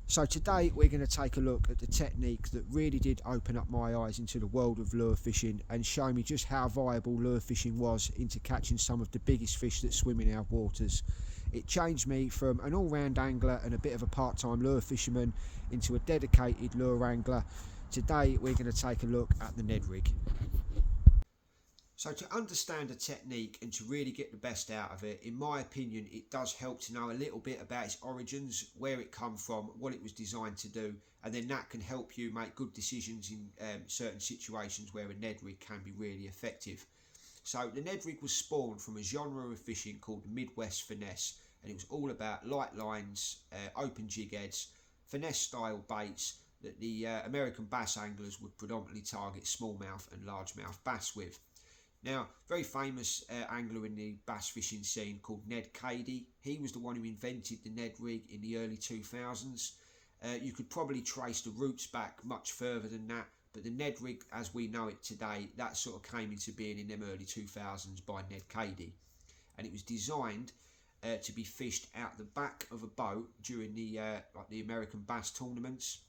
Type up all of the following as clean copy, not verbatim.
So today we're going to take a look at the technique that really did open up my eyes into the world of lure fishing and show me just how viable lure fishing was into catching some of the biggest fish that swim in our waters. It changed me from an all-round angler and a bit of a part-time lure fisherman into a dedicated lure angler. Today we're going to take a look at the Ned Rig. So to understand a technique and to really get the best out of it, in my opinion, it does help to know a little bit about its origins, where it come from, what it was designed to do, and then that can help you make good decisions in certain situations where a Ned Rig can be really effective. So the Ned Rig was spawned from a genre of fishing called the Midwest Finesse, and it was all about light lines, open jig heads, finesse style baits that the American bass anglers would predominantly target smallmouth and largemouth bass with. Now, very famous angler in the bass fishing scene called Ned Rig. He was the one who invented the Ned Rig in the early 2000s. You could probably trace the roots back much further than that, but the Ned Rig as we know it today, that sort of came into being in them early 2000s by Ned Rig. And it was designed to be fished out the back of a boat during the like the American bass tournaments.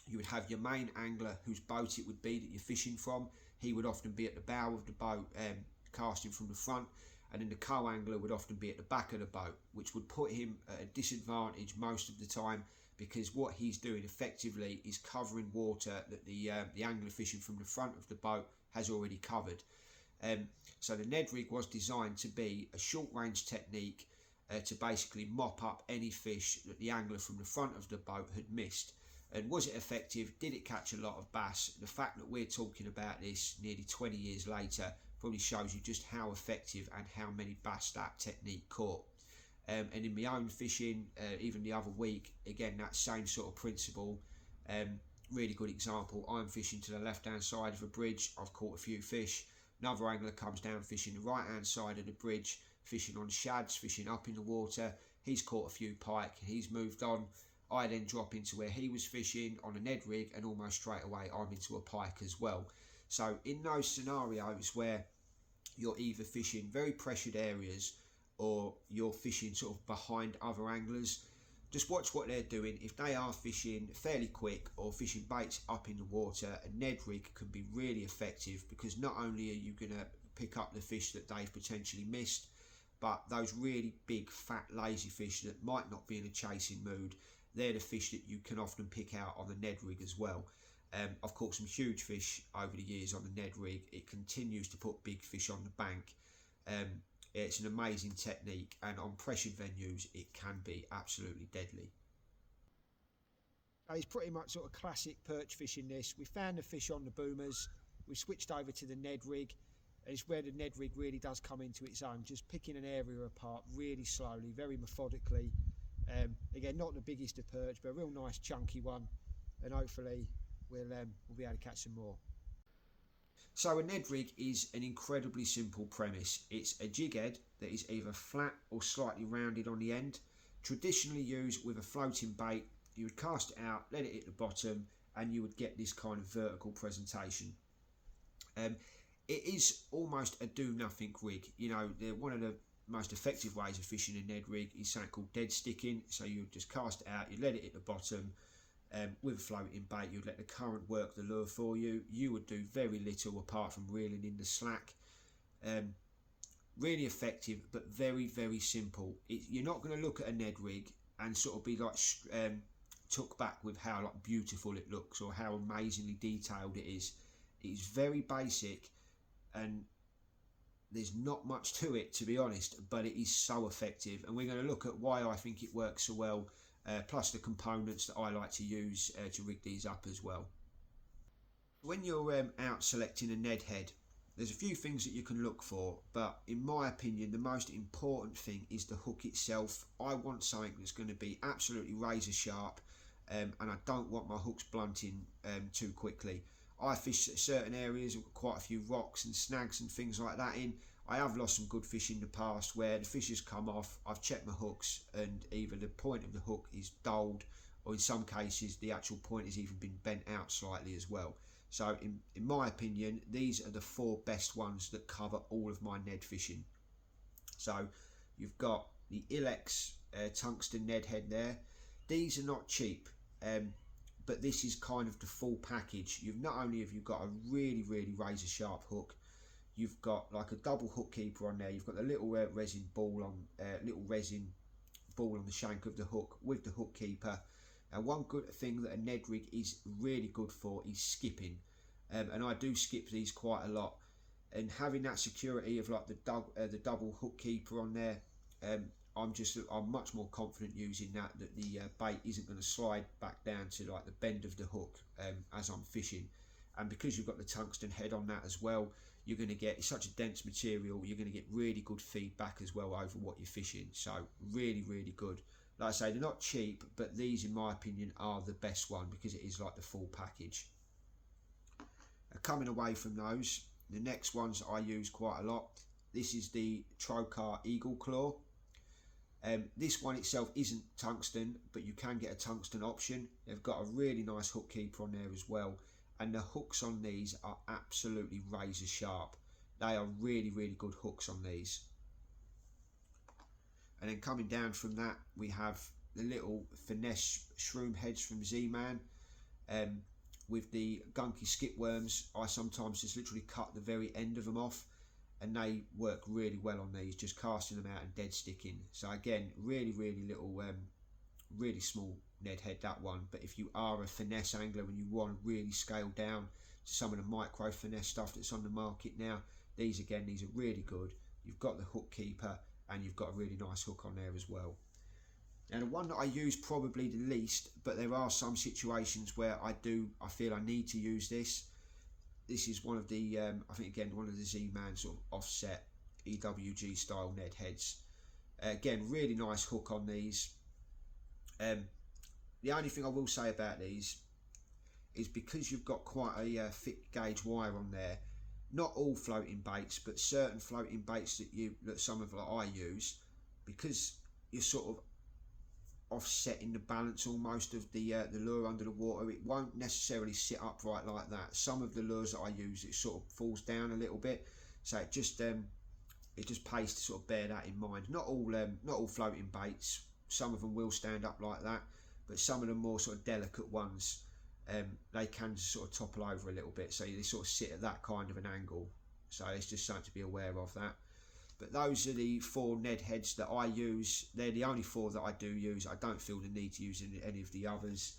You would have your main angler whose boat it would be that you're fishing from. He would often be at the bow of the boat casting from the front, and then the co-angler would often be at the back of the boat, which would put him at a disadvantage most of the time, because what he's doing effectively is covering water that the angler fishing from the front of the boat has already covered. So the Ned Rig was designed to be a short range technique to basically mop up any fish that the angler from the front of the boat had missed. And was it effective? Did it catch a lot of bass? The fact that we're talking about this nearly 20 years later probably shows you just how effective and how many bass that technique caught. And in my own fishing, even the other week, again, that same sort of principle. Really good example. I'm fishing to the left hand side of a bridge. I've caught a few fish. Another angler comes down fishing the right hand side of the bridge, fishing on shads, fishing up in the water. He's caught a few pike. He's moved on. I then drop into where he was fishing on a Ned Rig, and almost straight away I'm into a pike as well. So in those scenarios where you're either fishing very pressured areas or you're fishing sort of behind other anglers, just watch what they're doing. If they are fishing fairly quick or fishing baits up in the water, a Ned Rig can be really effective, because not only are you going to pick up the fish that they've potentially missed, but those really big fat lazy fish that might not be in a chasing mood, they're the fish that you can often pick out on the Ned Rig as well. I've caught some huge fish over the years on the Ned Rig. It continues to put big fish on the bank. It's an amazing technique, and on pressured venues it can be absolutely deadly. It's pretty much sort of classic perch fishing this. We found the fish on the boomers, we switched over to the Ned Rig, and it's where the Ned Rig really does come into its own, just picking an area apart really slowly, very methodically. Again, not the biggest of perch, but a real nice chunky one, and hopefully we'll be able to catch some more. So a Ned Rig is an incredibly simple premise. It's a jig head that is either flat or slightly rounded on the end, traditionally used with a floating bait. You would cast it out, let it hit the bottom, and you would get this kind of vertical presentation. It is almost a do-nothing rig. You know, one of the most effective ways of fishing a Ned Rig is something called dead sticking. So you just cast it out, you let it hit the bottom, with a floating bait, you'd let the current work the lure for you. You would do very little apart from reeling in the slack. Really effective, but very, very simple. You're not going to look at a Ned Rig and sort of be like took back with how like beautiful it looks or how amazingly detailed it is. It is very basic, and there's not much to it, to be honest, but it is so effective, and we're going to look at why I think it works so well, plus the components that I like to use to rig these up as well. When you're out selecting a Ned head, there's a few things that you can look for, but in my opinion the most important thing is the hook itself. I want something that's going to be absolutely razor sharp, and I don't want my hooks blunting too quickly. I fish certain areas with quite a few rocks and snags and things like that in. I have lost some good fish in the past where the fish has come off, I've checked my hooks, and either the point of the hook is dulled, or in some cases the actual point has even been bent out slightly as well. So in my opinion, these are the 4 best ones that cover all of my Ned fishing. So you've got the Ilex tungsten Ned head there. These are not cheap. but this is kind of the full package. You've not only have you got a really razor sharp hook, you've got like a double hook keeper on there. You've got the little resin ball on the shank of the hook with the hook keeper. And one good thing that a Ned Rig is really good for is skipping, and I do skip these quite a lot. And having that security of like the double hook keeper on there, I'm much more confident using that the bait isn't going to slide back down to like the bend of the hook as I'm fishing. And because you've got the tungsten head on that as well, you're going to get, it's such a dense material, you're going to get really good feedback as well over what you're fishing. So really good. Like I say, they're not cheap, but these in my opinion are the best one because it is like the full package. Coming away from those, the next ones I use quite a lot. This is the Trocar Eagle Claw. This one itself isn't tungsten, but you can get a tungsten option. They've got a really nice hook keeper on there as well, and the hooks on these are absolutely razor sharp. They are really good hooks on these. And then coming down from that, we have the little Finesse shroom heads from Z-Man. With the gunky skip worms, I sometimes just literally cut the very end of them off, and they work really well on these, just casting them out and dead sticking. So again, really little, really small Ned head, that one. But if you are a finesse angler and you want to really scale down to some of the micro finesse stuff that's on the market now, these are really good. You've got the hook keeper and you've got a really nice hook on there as well. Now the one that I use probably the least, but there are some situations where I feel I need to use this. This is one of the, I think again, one of the Z-Man sort of offset EWG style Ned heads. Again, really nice hook on these. The only thing I will say about these is because you've got quite a thick gauge wire on there, not all floating baits, but certain floating baits that some of I use, because you're sort of offsetting the balance almost of the lure under the water, it won't necessarily sit upright like that. Some of the lures that I use, it sort of falls down a little bit, so it just pays to sort of bear that in mind. Not all floating baits, some of them will stand up like that, but some of the more sort of delicate ones, they can sort of topple over a little bit, so they sort of sit at that kind of an angle. So it's just something to be aware of that. But those are the 4 Ned heads that I use. They're the only 4 that I do use. I don't feel the need to use any of the others.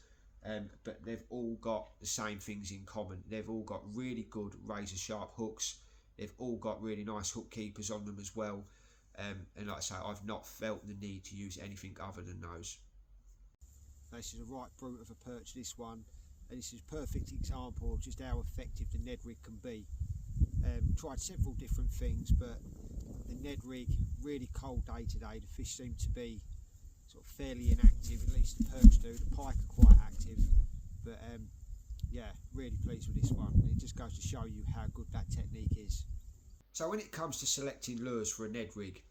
But they've all got the same things in common. They've all got really good razor sharp hooks. They've all got really nice hook keepers on them as well. And like I say, I've not felt the need to use anything other than those. This is a right brute of a perch, this one. And this is a perfect example of just how effective the Ned Rig can be. Tried several different things, but the Ned Rig, really cold day today. The fish seem to be sort of fairly inactive, at least the perch do. The pike are quite active, but yeah, really pleased with this one. And it just goes to show you how good that technique is. So when it comes to selecting lures for a Ned Rig,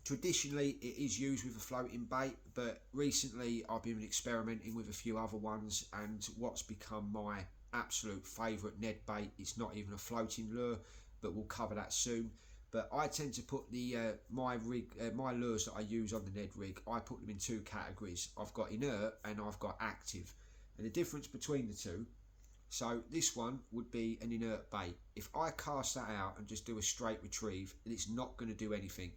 traditionally it is used with a floating bait, but recently I've been experimenting with a few other ones, and what's become my absolute favourite Ned bait, it's not even a floating lure, but we'll cover that soon. But I tend to put my lures that I use on the Ned Rig, I put them in 2 categories. I've got inert and I've got active. And the difference between the two, so this one would be an inert bait. If I cast that out and just do a straight retrieve, it's not going to do anything.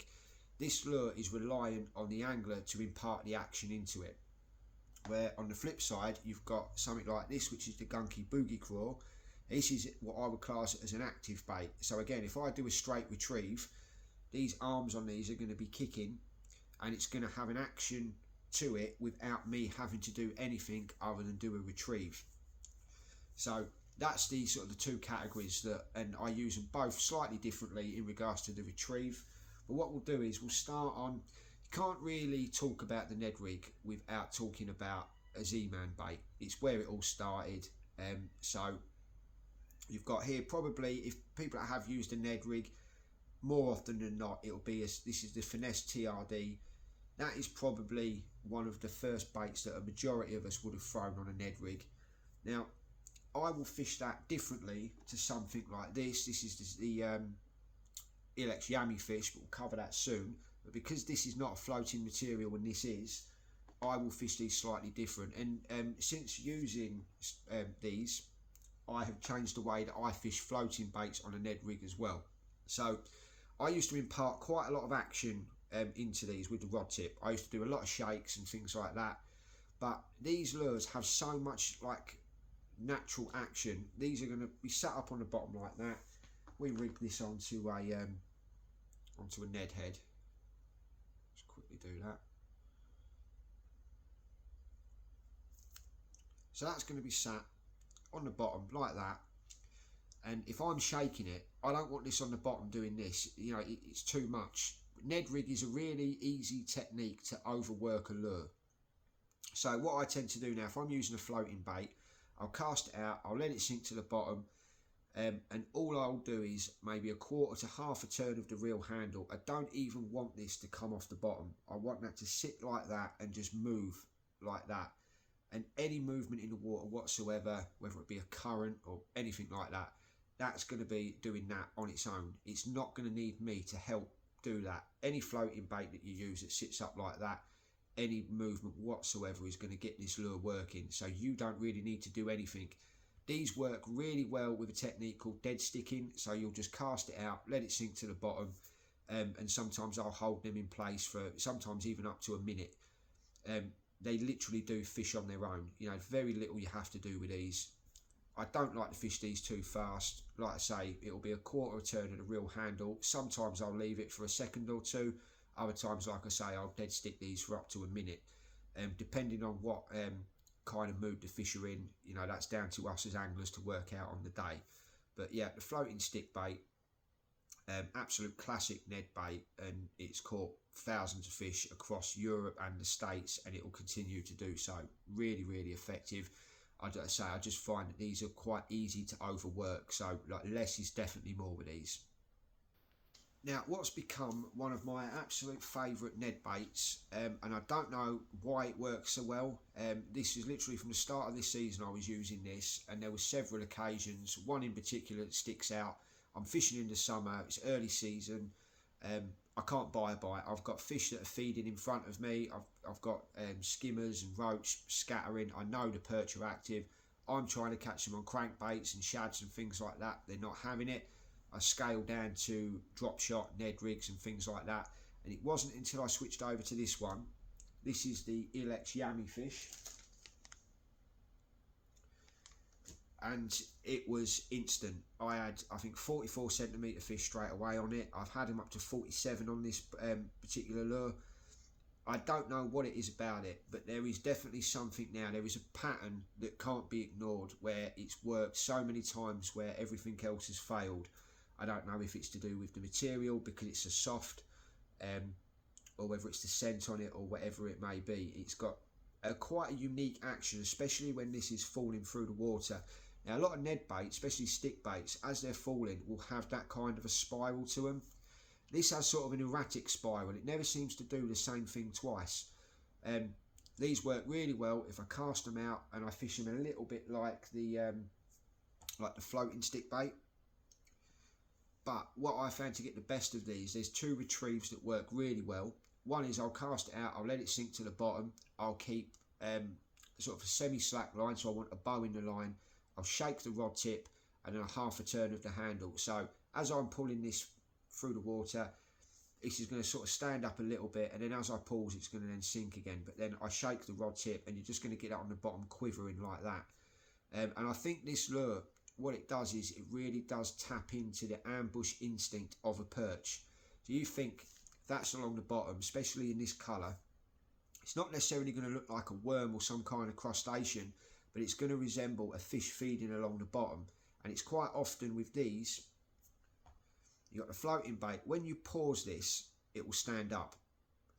This lure is reliant on the angler to impart the action into it. Where on the flip side, you've got something like this, which is the gunky boogie craw. This is what I would class as an active bait. So again, if I do a straight retrieve, these arms on these are going to be kicking, and it's going to have an action to it without me having to do anything other than do a retrieve. So that's the sort of the 2 categories that, and I use them both slightly differently in regards to the retrieve. But what we'll do is we'll start on, you can't really talk about the Ned Rig without talking about a Z-Man bait. It's where it all started. So you've got here, probably if people that have used a Ned Rig, more often than not it'll be this is the Finesse TRD. That is probably one of the first baits that a majority of us would have thrown on a Ned Rig. Now I will fish that differently to something like this. This is the Ilex Yami fish, but we'll cover that soon. But because this is not a floating material and this is, I will fish these slightly different. And since using these, I have changed the way that I fish floating baits on a Ned Rig as well. So I used to impart quite a lot of action into these with the rod tip. I used to do a lot of shakes and things like that. But these lures have so much like natural action. These are going to be sat up on the bottom like that. We rig this onto a Ned head. Just quickly do that. So that's going to be sat on the bottom like that. And if I'm shaking it, I don't want this on the bottom doing this. You know, it's too much. Ned Rig is a really easy technique to overwork a lure. So what I tend to do now, if I'm using a floating bait, I'll cast it out, I'll let it sink to the bottom, and all I'll do is maybe a quarter to half a turn of the reel handle. I don't even want this to come off the bottom. I want that to sit like that and just move like that. And any movement in the water whatsoever, whether it be a current or anything like that, that's going to be doing that on its own. It's not going to need me to help do that. Any floating bait that you use that sits up like that, any movement whatsoever is going to get this lure working. So you don't really need to do anything. These work really well with a technique called dead sticking. So you'll just cast it out, let it sink to the bottom, and sometimes I'll hold them in place for sometimes even up to a minute. They literally do fish on their own. You know, very little you have to do with these. I don't like to fish these too fast. Like I say, it'll be a quarter of a turn of the reel handle. Sometimes I'll leave it for a second or two. Other times, like I say, I'll dead stick these for up to a minute. Depending on what kind of mood the fish are in, you know, that's down to us as anglers to work out on the day. But yeah, the floating stick bait, absolute classic Ned bait, and it's caught thousands of fish across Europe and the States, and it will continue to do so. Really, really effective. I just find that these are quite easy to overwork, so like less is definitely more with these. Now, what's become one of my absolute favourite Ned baits, and I don't know why it works so well. This is literally from the start of this season I was using this, and there were several occasions, one in particular that sticks out. I'm fishing in the summer, it's early season, I can't buy a bite. I've got fish that are feeding in front of me. I've got skimmers and roach scattering. I know the perch are active. I'm trying to catch them on crankbaits and shads and things like that. They're not having it. I scaled down to drop shot, Ned rigs and things like that. And it wasn't until I switched over to this one. This is the Ilex Yummy fish. And it was instant. I had, I think, 44 centimetre fish straight away on it. I've had them up to 47 on this particular lure. I don't know what it is about it, but there is definitely something now. There is a pattern that can't be ignored where it's worked so many times where everything else has failed. I don't know if it's to do with the material because it's a soft, or whether it's the scent on it or whatever it may be. It's got quite a unique action, especially when this is falling through the water. Now, a lot of Ned baits, especially stick baits, as they're falling, will have that kind of a spiral to them. This has sort of an erratic spiral. It never seems to do the same thing twice. These work really well if I cast them out and I fish them a little bit like the floating stick bait. But what I found to get the best of these, there's two retrieves that work really well. One is I'll cast it out, I'll let it sink to the bottom. I'll keep sort of a semi-slack line, so I want a bow in the line. I'll shake the rod tip and then a half a turn of the handle. So as I'm pulling this through the water, this is going to sort of stand up a little bit, and then as I pause, it's going to then sink again. But then I shake the rod tip and you're just going to get it on the bottom quivering like that. And I think this lure, what it does is it really does tap into the ambush instinct of a perch. So you think that's along the bottom, especially in this colour, it's not necessarily going to look like a worm or some kind of crustacean, but it's going to resemble a fish feeding along the bottom. And it's quite often with these, you've got the floating bait. When you pause this, it will stand up.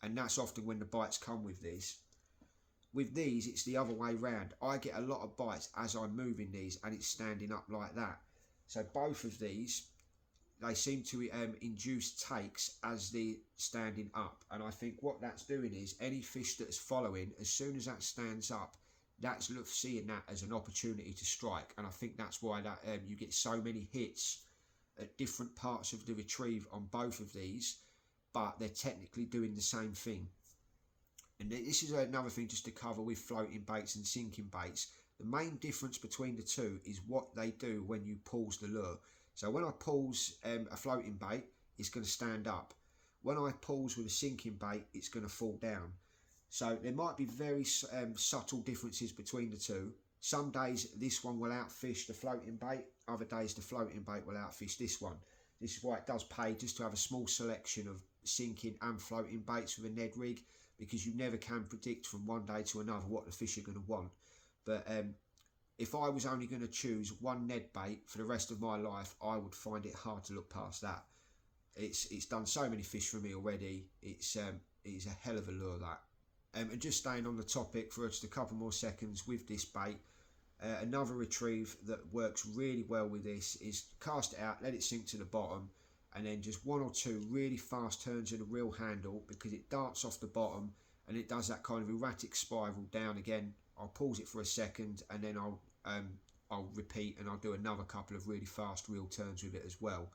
And that's often when the bites come with this. With these, it's the other way round. I get a lot of bites as I'm moving these and it's standing up like that. So both of these, they seem to induce takes as they're standing up. And I think what that's doing is any fish that's following, as soon as that stands up, that's seeing that as an opportunity to strike. And I think that's why that you get so many hits at different parts of the retrieve on both of these, but they're technically doing the same thing. And this is another thing just to cover with floating baits and sinking baits. The main difference between the two is what they do when you pause the lure. So when I pause a floating bait, it's going to stand up. When I pause with a sinking bait, it's going to fall down. So there might be very subtle differences between the two. Some days this one will outfish the floating bait, other days the floating bait will outfish this one. This is why it does pay just to have a small selection of sinking and floating baits with a Ned Rig, because you never can predict from one day to another what the fish are going to want. But if I was only going to choose one Ned bait for the rest of my life, I would find it hard to look past that. It's done so many fish for me already. It's a hell of a lure, that. And just staying on the topic for just a couple more seconds with this bait, another retrieve that works really well with this is cast it out, let it sink to the bottom, and then just one or two really fast turns of the reel handle, because it darts off the bottom and it does that kind of erratic spiral down again. I'll pause it for a second and then I'll repeat, and I'll do another couple of really fast reel turns with it as well.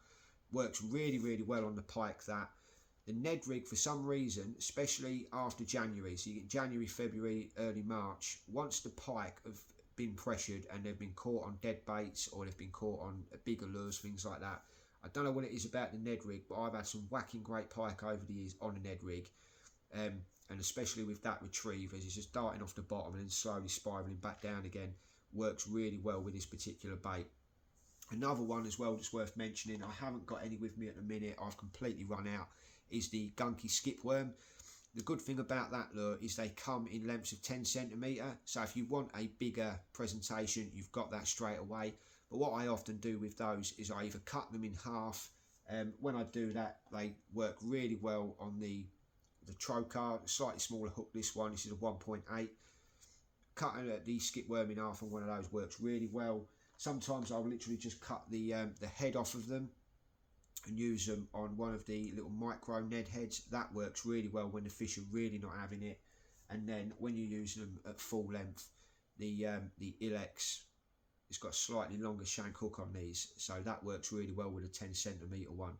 Works really, really well on the pike, that. The Ned Rig, for some reason, especially after January, so you get January, February, early March, once the pike have been pressured and they've been caught on dead baits or they've been caught on bigger lures, things like that. I don't know what it is about the Ned Rig, but I've had some whacking great pike over the years on the Ned Rig, and especially with that retrieve, as it's just darting off the bottom and then slowly spiralling back down again, works really well with this particular bait. Another one as well that's worth mentioning, I haven't got any with me at the minute, I've completely run out, is the gunky skipworm. The good thing about that lure is they come in lengths of 10cm, so if you want a bigger presentation, you've got that straight away. But what I often do with those is I either cut them in half. When I do that, they work really well on the trocar, slightly smaller hook. This is a 1.8. Cutting the skipworm in half on one of those works really well. Sometimes I'll literally just cut the head off of them and use them on one of the little micro Ned heads. That works really well when the fish are really not having it. And then when you use them at full length, the Ilex, it's got a slightly longer shank hook on these, so that works really well with a 10cm one.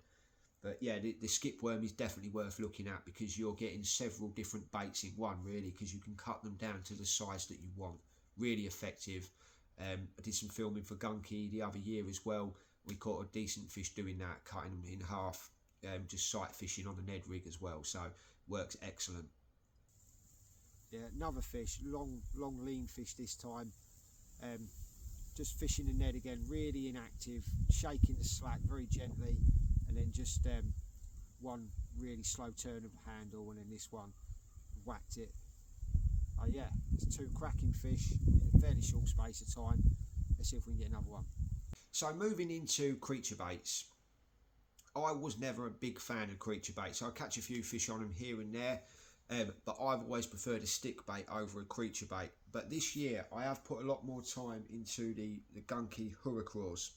But yeah, the skipworm is definitely worth looking at, because you're getting several different baits in one, really, because you can cut them down to the size that you want. Really effective. I did some filming for Gunky the other year as well. We caught a decent fish doing that, cutting them in half, just sight fishing on the Ned Rig as well, so works excellent. Yeah, another fish, long lean fish this time. Just fishing the Ned again, really inactive, shaking the slack very gently, and then just one really slow turn of the handle, and then this one whacked it. Oh yeah, it's two cracking fish in a fairly short space of time. Let's see if we can get another one. So moving into creature baits, I was never a big fan of creature baits. I catch a few fish on them here and there, but I've always preferred a stick bait over a creature bait. But this year I have put a lot more time into the Gunky Hurricraws,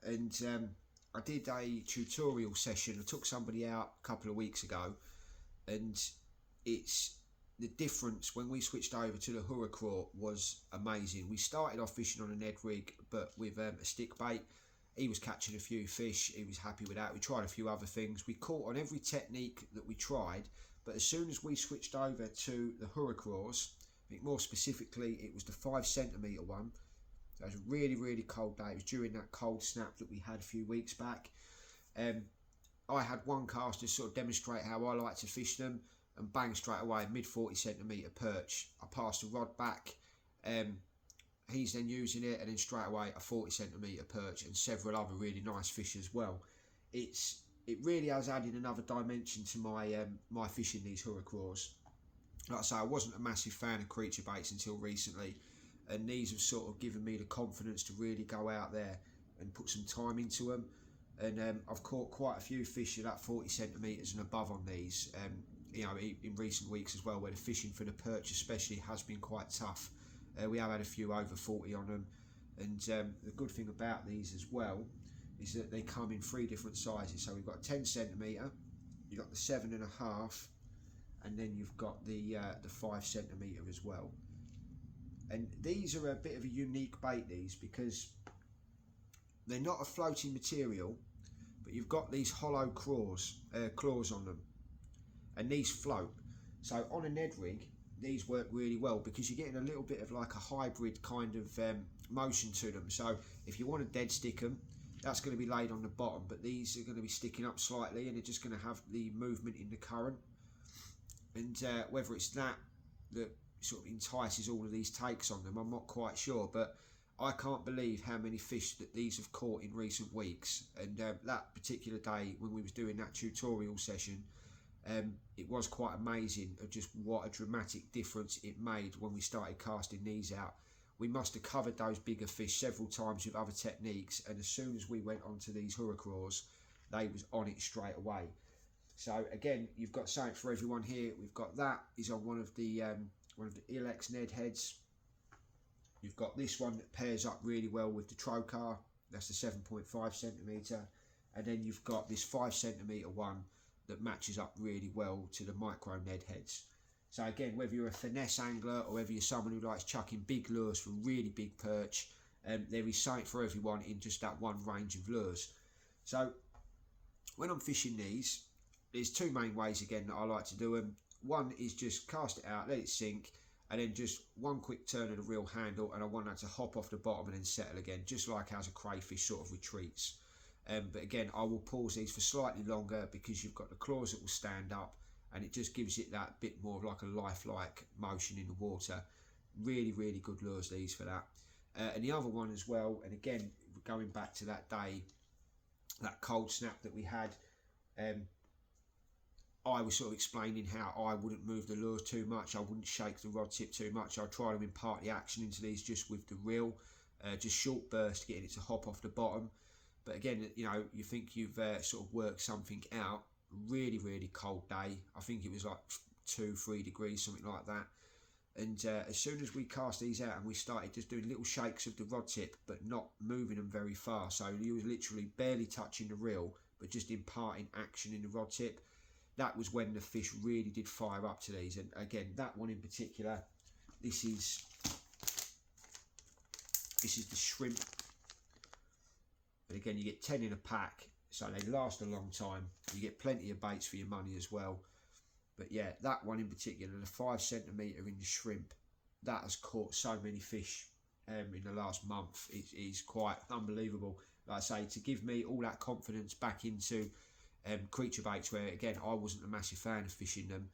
and I did a tutorial session. I took somebody out a couple of weeks ago, and it's the difference when we switched over to the Hurricraw was amazing. We started off fishing on a Ned Rig, but with a stick bait. He was catching a few fish, he was happy with that. We tried a few other things. We caught on every technique that we tried, but as soon as we switched over to the Hurricraws, I think more specifically it was the 5cm one. It was a really, really cold day. It was during that cold snap that we had a few weeks back. I had one cast to sort of demonstrate how I like to fish them, and bang, straight away, mid 40cm perch. I passed the rod back, he's then using it, and then straight away a 40cm perch and several other really nice fish as well. It really has added another dimension to my fishing these Hurricraws. Like I say, I wasn't a massive fan of creature baits until recently, and these have sort of given me the confidence to really go out there and put some time into them. And I've caught quite a few fish at that 40cm and above on these. You know, in recent weeks as well, where the fishing for the perch especially has been quite tough. We have had a few over 40 on them, and the good thing about these as well is that they come in three different sizes. So we've got a 10cm, you've got the 7.5, and then you've got the 5cm as well. And these are a bit of a unique bait, these, because they're not a floating material, but you've got these hollow claws on them, and these float. So on a Ned rig, these work really well because you're getting a little bit of like a hybrid kind of motion to them. So if you want to dead stick them, that's going to be laid on the bottom, but these are going to be sticking up slightly and they're just going to have the movement in the current. And whether it's that sort of entices all of these takes on them, I'm not quite sure, but I can't believe how many fish that these have caught in recent weeks. And that particular day when we was doing that tutorial session, it was quite amazing of just what a dramatic difference it made when we started casting these out. We must have covered those bigger fish several times with other techniques, and as soon as we went onto these craws, they was on it straight away. So again, you've got something for everyone here. We've got that is on one of the Ilex Ned heads. You've got this one that pairs up really well with the trocar. That's the 7.5 centimetre, and then you've got this 5 centimetre one that matches up really well to the micro Ned heads. So again, whether you're a finesse angler or whether you're someone who likes chucking big lures for really big perch, there is something for everyone in just that one range of lures. So when I'm fishing these, there's two main ways again that I like to do them. One is just cast it out, let it sink, and then just one quick turn of the reel handle, and I want that to hop off the bottom and then settle again, just like as a crayfish sort of retreats. But again, I will pause these for slightly longer because you've got the claws that will stand up, and it just gives it that bit more of like a lifelike motion in the water. Really, really good lures these for that. And the other one as well, and again, going back to that day, that cold snap that we had, I was sort of explaining how I wouldn't move the lures too much, I wouldn't shake the rod tip too much, I'd try to impart the action into these just with the reel, just short burst, getting it to hop off the bottom. But again, you know, you think you've sort of worked something out. Really, really cold day. I think it was like 2-3 degrees, something like that. And as soon as we cast these out and we started just doing little shakes of the rod tip, but not moving them very far. So you was literally barely touching the reel, but just imparting action in the rod tip. That was when the fish really did fire up to these. And again, that one in particular, this is the shrimp. But again, you get 10 in a pack, so they last a long time. You get plenty of baits for your money as well. But yeah, that one in particular, the 5 centimetre in the shrimp, that has caught so many fish in the last month. It is quite unbelievable. Like I say, to give me all that confidence back into creature baits, where again, I wasn't a massive fan of fishing them.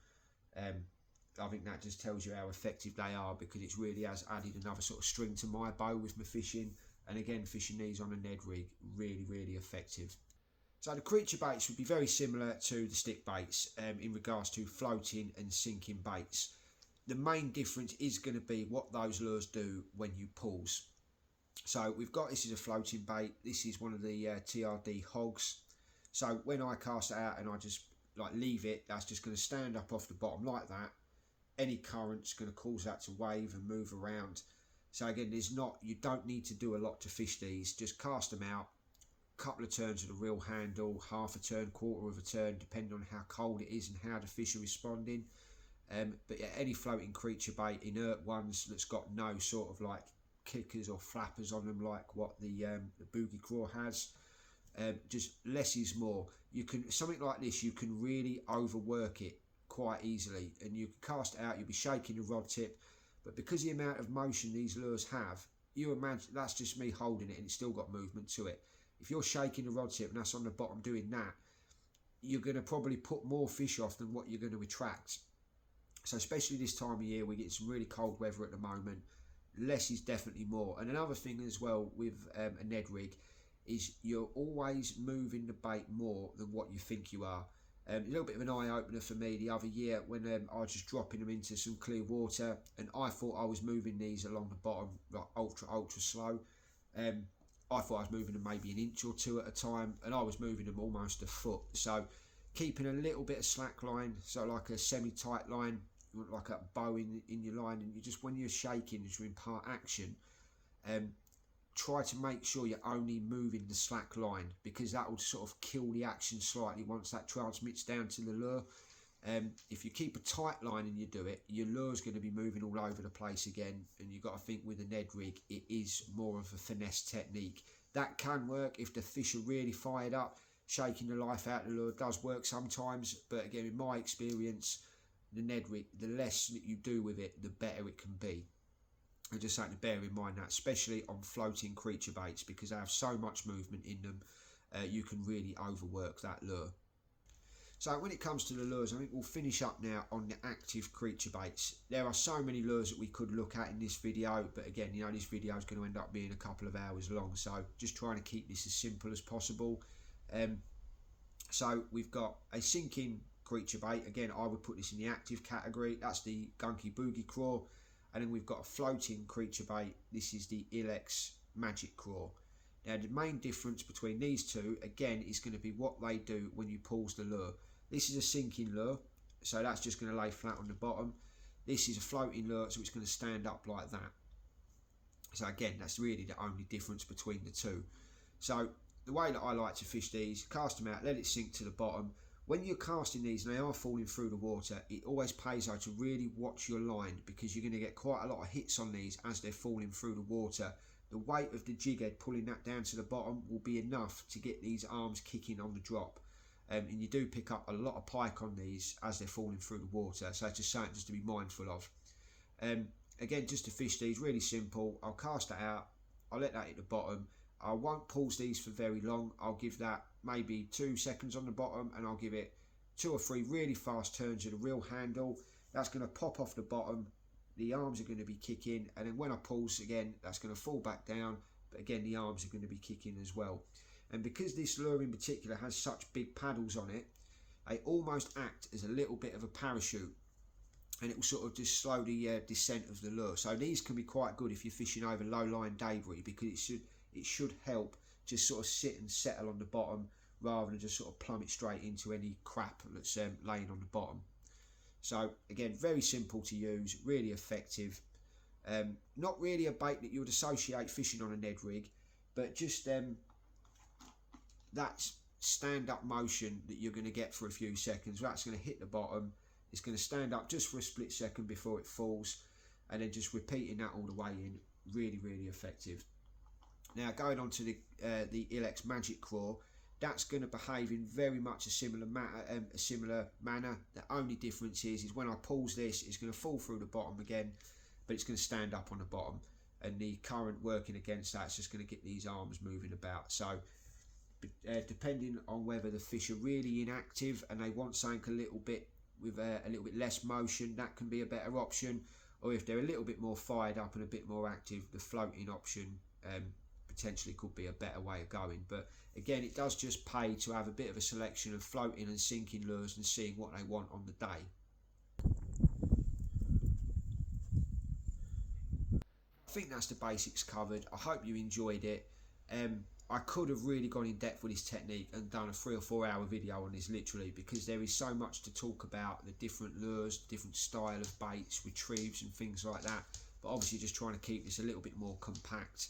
I think that just tells you how effective they are, because it's really has added another sort of string to my bow with my fishing. And again, fishing these on a Ned rig, really, really effective. So the creature baits would be very similar to the stick baits in regards to floating and sinking baits. The main difference is going to be what those lures do when you pause. So we've got, this is a floating bait. This is one of the TRD hogs. So when I cast it out and I just like leave it, that's just going to stand up off the bottom like that. Any current's going to cause that to wave and move around. So again, you don't need to do a lot to fish these. Just cast them out, couple of turns of the reel handle, half a turn, quarter of a turn, depending on how cold it is and how the fish are responding. But yeah, any floating creature bait, inert ones that's got no sort of like kickers or flappers on them like what the boogie craw has. Just less is more. You can, something like this, you can really overwork it quite easily, and you can cast it out, you'll be shaking the rod tip, but because the amount of motion these lures have, you imagine that's just me holding it and it's still got movement to it. If you're shaking the rod tip and that's on the bottom doing that, you're going to probably put more fish off than what you're going to attract. So especially this time of year, we're getting some really cold weather at the moment. Less is definitely more. And another thing as well with a Ned rig is you're always moving the bait more than what you think you are. A little bit of an eye-opener for me the other year when I was just dropping them into some clear water, and I thought I was moving these along the bottom like ultra slow. I thought I was moving them maybe an inch or two at a time, and I was moving them almost a foot. So keeping a little bit of slack line, so like a semi-tight line, like a bow in your line, and you just, when you're shaking as you impart action, try to make sure you're only moving the slack line, because that will sort of kill the action slightly once that transmits down to the lure. If you keep a tight line and you do it, your lure's going to be moving all over the place again, and you've got to think with a Ned rig, it is more of a finesse technique. That can work if the fish are really fired up. Shaking the life out of the lure does work sometimes, but again, in my experience, the Ned Rig, the less that you do with it, the better it can be. And just something to bear in mind that, especially on floating creature baits, because they have so much movement in them, you can really overwork that lure. So when it comes to the lures, I think we'll finish up now on the active creature baits. There are so many lures that we could look at in this video, but again, you know, this video is going to end up being a couple of hours long, so just trying to keep this as simple as possible. So we've got a sinking creature bait. Again, I would put this in the active category. That's the gunky boogie craw. And then we've got a floating creature bait. This is the Ilex magic craw. Now, the main difference between these two, again, is going to be what they do when you pause the lure. This is a sinking lure, so that's just going to lay flat on the bottom. This is a floating lure, so it's going to stand up like that. So again, that's really the only difference between the two. So the way that I like to fish these, cast them out, let it sink to the bottom. When you're casting these and they are falling through the water, it always pays though to really watch your line, because you're going to get quite a lot of hits on these as they're falling through the water. The weight of the jig head pulling that down to the bottom will be enough to get these arms kicking on the drop. And you do pick up a lot of pike on these as they're falling through the water, so it's just something just to be mindful of. Again, just to fish these, really simple. I'll cast that out, I'll let that hit the bottom. I won't pause these for very long. I'll give that maybe 2 seconds on the bottom, and I'll give it 2 or 3 really fast turns of the reel handle. That's going to pop off the bottom. The arms are going to be kicking, and then when I pause again, that's going to fall back down, but again the arms are going to be kicking as well. And because this lure in particular has such big paddles on it, they almost act as a little bit of a parachute, and it will sort of just slow the descent of the lure. So these can be quite good if you're fishing over low-lying debris, because it should help just sort of sit and settle on the bottom rather than just sort of plummet straight into any crap that's laying on the bottom. So again, very simple to use, really effective. Not really a bait that you would associate fishing on a Ned Rig, but just that stand-up motion that you're going to get for a few seconds. That's going to hit the bottom. It's going to stand up just for a split second before it falls, and then just repeating that all the way in. Really, really effective. Now, going on to the Ilex magic craw, that's going to behave in very much a similar manner. The only difference is when I pause this, it's going to fall through the bottom again, but it's going to stand up on the bottom, and the current working against that is just going to get these arms moving about. So depending on whether the fish are really inactive and they want something a little bit with a little bit less motion, that can be a better option. Or if they're a little bit more fired up and a bit more active, the floating option potentially could be a better way of going. But again, it does just pay to have a bit of a selection of floating and sinking lures and seeing what they want on the day. I think that's the basics covered. I hope you enjoyed it. I could have really gone in depth with this technique and done a 3 or 4 hour video on this, literally, because there is so much to talk about, the different lures, different style of baits, retrieves and things like that. But obviously just trying to keep this a little bit more compact.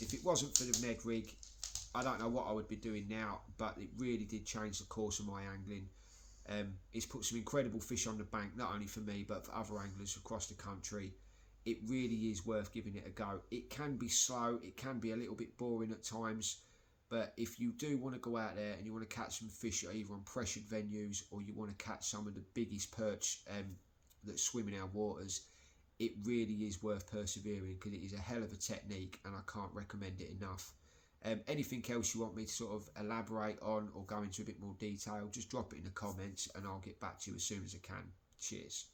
If it wasn't for the Ned Rig, I don't know what I would be doing now, but it really did change the course of my angling. It's put some incredible fish on the bank, not only for me but for other anglers across the country. It really is worth giving it a go. It can be slow, it can be a little bit boring at times, but if you do want to go out there and you want to catch some fish either on pressured venues, or you want to catch some of the biggest perch that swim in our waters, it really is worth persevering, because it is a hell of a technique and I can't recommend it enough. Anything else you want me to sort of elaborate on or go into a bit more detail, just drop it in the comments and I'll get back to you as soon as I can. Cheers.